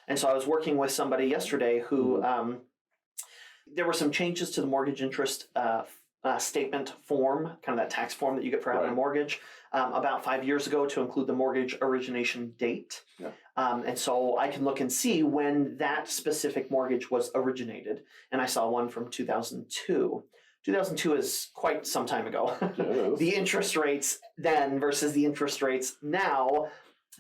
And so I was working with somebody yesterday who there were some changes to the mortgage interest statement form, kind of that tax form that you get for having a mortgage, about 5 years ago to include the mortgage origination date. Yeah. And so I can look and see when that specific mortgage was originated. And I saw one from 2002. 2002 is quite some time ago. The interest rates then versus the interest rates now,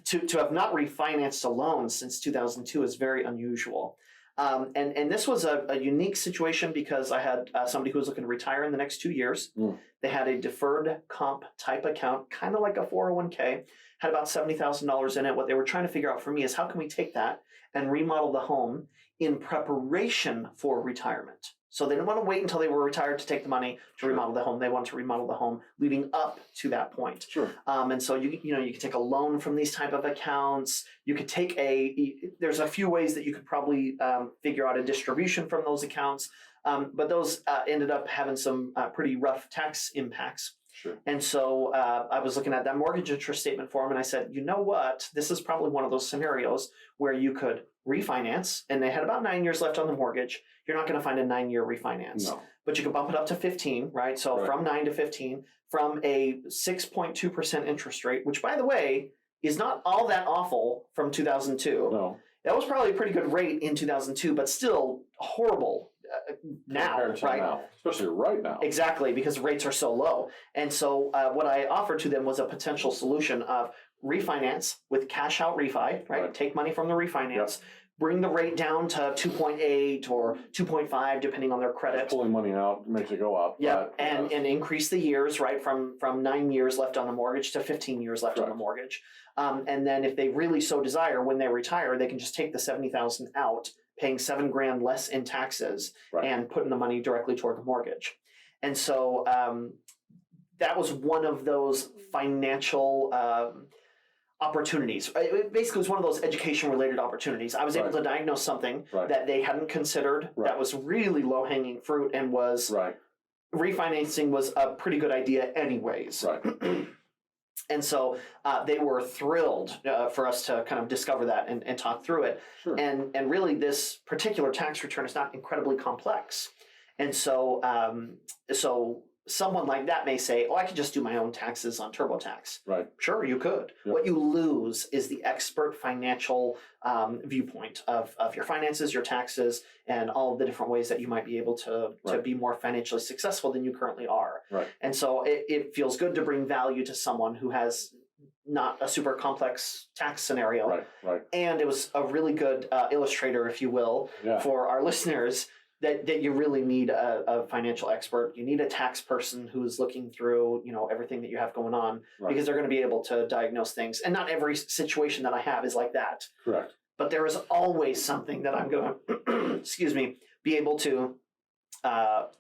to have not refinanced a loan since 2002 is very unusual. And this was a unique situation because I had somebody who was looking to retire in the next 2 years. They had a deferred comp type account, kind of like a 401k, had about $70,000 in it. What they were trying to figure out for me is how can we take that and remodel the home in preparation for retirement. So they didn't want to wait until they were retired to take the money to remodel the home. They wanted to remodel the home leading up to that point. Sure. And so you could take a loan from these type of accounts. You could take there's a few ways that you could probably figure out a distribution from those accounts. But those ended up having some pretty rough tax impacts. Sure. And so I was looking at that mortgage interest statement form and I said, you know what? This is probably one of those scenarios where you could refinance, and they had about 9 years left on the mortgage. You're not going to find a 9-year refinance, but you could bump it up to 15, right? So from 9 to 15, from a 6.2% interest rate, which by the way, is not all that awful from 2002. No. That was probably a pretty good rate in 2002, but still horrible now, right? Now, especially right now. Exactly, because rates are so low. And so what I offered to them was a potential solution of refinance with cash out refi, right? Take money from the refinance, bring the rate down to 2.8 or 2.5, depending on their credit. Just pulling money out makes it go up. Yeah, and increase the years, right, from 9 years left on the mortgage to 15 years left on the mortgage. And then if they really so desire, when they retire, they can just take the $70,000 out, paying $7,000 less in taxes and putting the money directly toward the mortgage. And so that was one of those financial opportunities. It basically was one of those education-related opportunities. I was able to diagnose something that they hadn't considered that was really low-hanging fruit and was refinancing was a pretty good idea anyways. And so they were thrilled for us to kind of discover that and talk through it. Sure. And really this particular tax return is not incredibly complex. And so someone like that may say, oh, I could just do my own taxes on TurboTax. Right. Sure, you could. Yep. What you lose is the expert financial viewpoint of your finances, your taxes, and all of the different ways that you might be able to be more financially successful than you currently are. Right. And so it feels good to bring value to someone who has not a super complex tax scenario. Right. And it was a really good illustrator, if you will, for our listeners that you really need a financial expert. You need a tax person who's looking through, everything that you have going on, because they're going to be able to diagnose things. And not every situation that I have is like that. Correct. But there is always something that I'm going to, be able to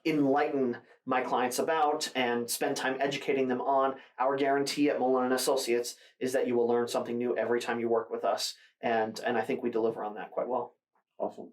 enlighten my clients about and spend time educating them on. Our guarantee at Mullen & Associates is that you will learn something new every time you work with us. And I think we deliver on that quite well. Awesome.